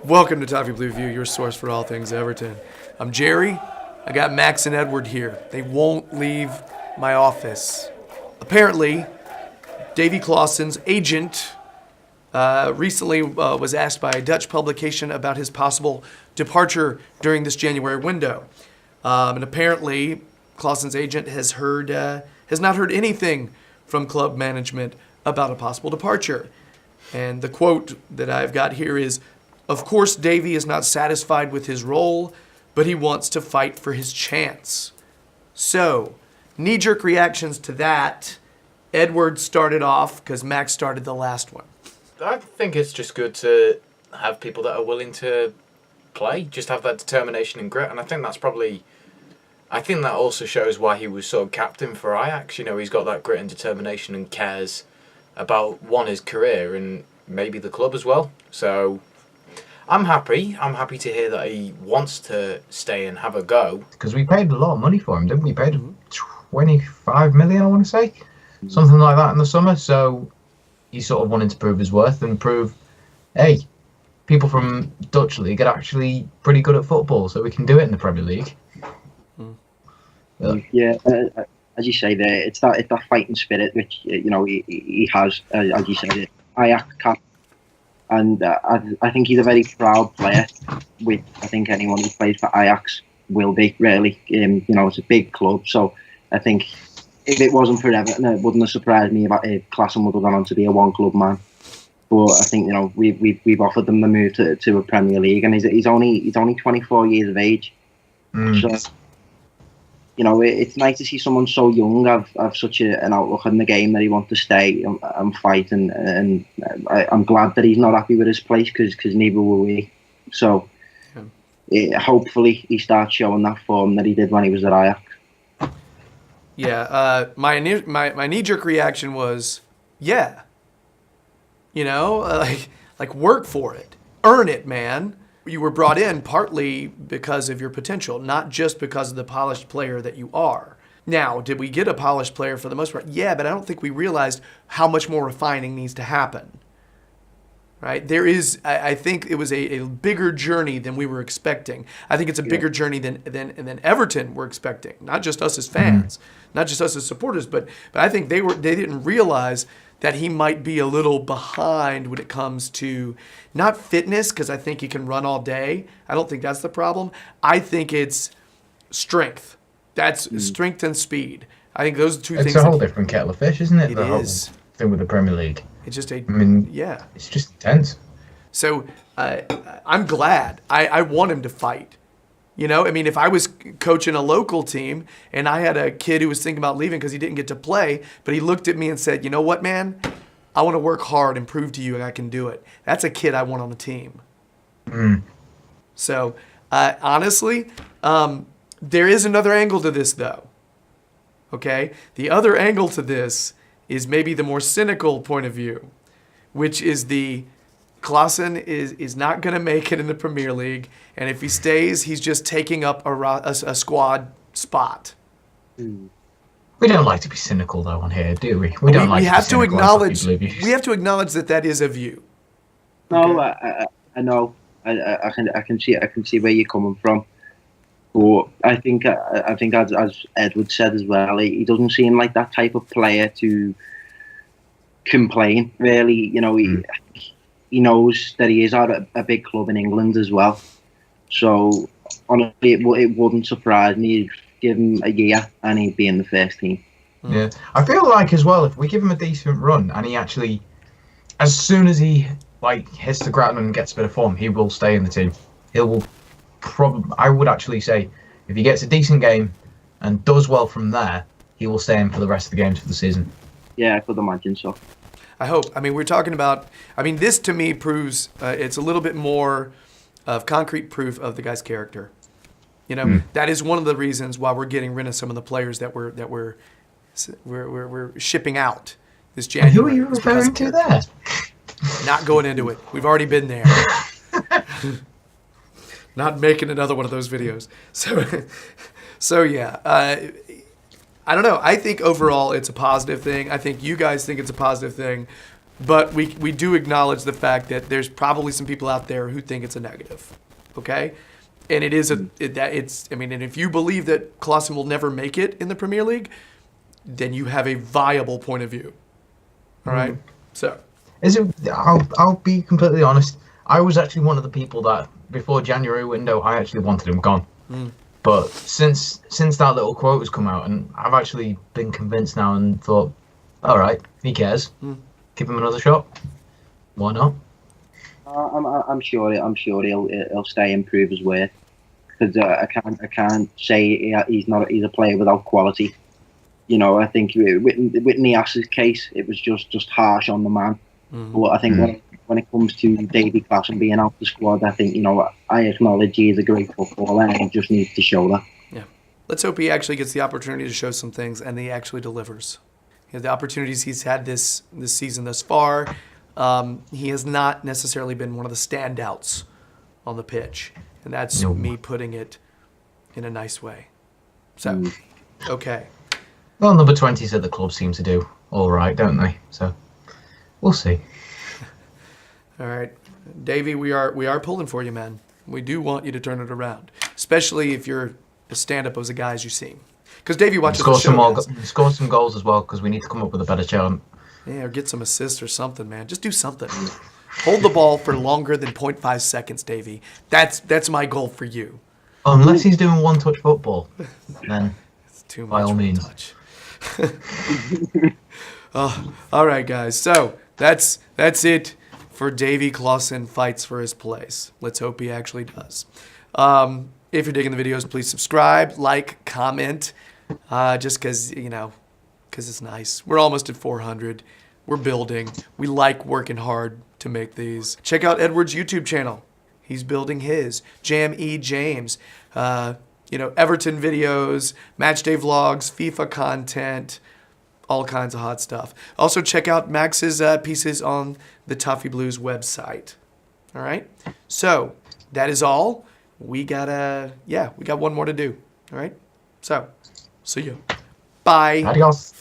Welcome to Toffee Blue View, your source for all things Everton. I'm Gerry. I got Max and Edward here. They won't leave my office. Apparently, Davy Klaassen's agent recently was asked by a Dutch publication about his possible departure during this January window. And apparently, Klaassen's agent has not heard anything from club management about a possible departure. And the quote that I've got here is, "Of course, Davy is not satisfied with his role, but he wants to fight for his chance." So, knee-jerk reactions to that. Edward started off because Max started the last one. I think it's just good to have people that are willing to play, just have that determination and grit. And I think that also shows why he was so captain for Ajax. You know, he's got that grit and determination and cares about, his career and maybe the club as well. So I'm happy. I'm happy to hear that he wants to stay and have a go. Because we paid a lot of money for him, didn't we? We paid 25 million, I want to say. Something like that in the summer. So he's sort of wanting to prove his worth and prove, hey, people from Dutch League are actually pretty good at football, so we can do it in the Premier League. Yeah, as you say there, it's that fighting spirit which he has, as you said, Ajax cap. And I think he's a very proud player, which I think anyone who plays for Ajax will be, really. It's a big club, so I think if it wasn't for Everton, it wouldn't have surprised me if Klaassen would have gone on to be a one-club man. But I think we've offered them the move to a Premier League, and he's only 24 years of age. So it's nice to see someone so young have such an outlook on the game that he wants to stay and fight, and I'm glad that he's not happy with his place because neither were we. So hopefully he starts showing that form that he did when he was at Ajax. Yeah, my knee-jerk reaction was, yeah. Like work for it. Earn it, man. You were brought in partly because of your potential, not just because of the polished player that you are. Now, did we get a polished player for the most part? Yeah, but I don't think we realized how much more refining needs to happen. Right? There is, I think it was a bigger journey than we were expecting. I think it's a bigger journey than Everton were expecting. Not just us as fans, not just us as supporters, but I think they didn't realize that he might be a little behind when it comes to not fitness, because I think he can run all day. I don't think that's the problem. I think it's strength. That's strength and speed. I think those two things. It's a whole different kettle of fish, isn't it? It the is. Whole thing with the Premier League. It's just yeah. It's just intense. So I'm glad. I want him to fight. If I was coaching a local team and I had a kid who was thinking about leaving because he didn't get to play, but he looked at me and said, "You know what, man? I want to work hard and prove to you I can do it." That's a kid I want on the team. So, honestly, there is another angle to this, though. Okay? The other angle to this is maybe the more cynical point of view, which is Klaassen is not going to make it in the Premier League, and if he stays, he's just taking up a squad spot. We don't like to be cynical though on here, do we? We don't like. We to have to acknowledge. We We have to acknowledge that is a view. No, okay. I know. I can see where you're coming from, but I think as Edward said as well, he doesn't seem like that type of player to complain. Really, he knows that he is at a big club in England as well. So honestly, it wouldn't surprise me. Give him a year and he'd be in the first team. Yeah, I feel like as well, if we give him a decent run and he actually, as soon as he hits the ground and gets a bit of form, he will stay in the team. I would actually say, if he gets a decent game and does well from there, he will stay in for the rest of the games for the season. Yeah, I could imagine so. I hope. We're talking about. This to me proves it's a little bit more of concrete proof of the guy's character. That is one of the reasons why we're getting rid of some of the players that we're shipping out this January. Who are you referring to there? Not going into it. We've already been there. Not making another one of those videos. So yeah. I don't know. I think overall it's a positive thing. I think you guys think it's a positive thing. But we do acknowledge the fact that there's probably some people out there who think it's a negative, okay? And it is and if you believe that Klaassen will never make it in the Premier League, then you have a viable point of view. All right? So, I'll be completely honest. I was actually one of the people that before January window, I actually wanted him gone. But since that little quote has come out, and I've actually been convinced now and thought, all right, he cares. Give him another shot. Why not? I'm sure he'll stay and prove his worth. Because I can't say he's a player without quality. You know, I think with Nias's case, it was just harsh on the man. But I think when it comes to Davy Klaassen being out the squad, I think, I acknowledge he is a great footballer and he just needs to show that. Yeah. Let's hope he actually gets the opportunity to show some things and he actually delivers. The opportunities he's had this season thus far, he has not necessarily been one of the standouts on the pitch. And that's me putting it in a nice way. So, okay. Well, number 20s at the club seem to do all right, don't they? So, we'll see. All right. Davey, we are pulling for you, man. We do want you to turn it around, especially if you're as stand-up as the guys you seem. Because Davey watches the show. Score some goals as well, because we need to come up with a better challenge. Yeah, or get some assists or something, man. Just do something. Hold the ball for longer than 0.5 seconds, Davey. That's my goal for you. Unless he's doing one-touch football, then it's too much by all means. Touch. All right, guys. So that's it for Davy Klaassen fights for his place. Let's hope he actually does. If you're digging the videos, please subscribe, like, comment, just because it's nice. We're almost at 400. We're building. We like working hard to make these. Check out Edward's YouTube channel. He's building his. Jam E. James. Everton videos, matchday vlogs, FIFA content, all kinds of hot stuff. Also, check out Max's pieces on the Toffee Blues website. All right? So, that is all. We got one more to do. All right? So, see you. Bye. Adios.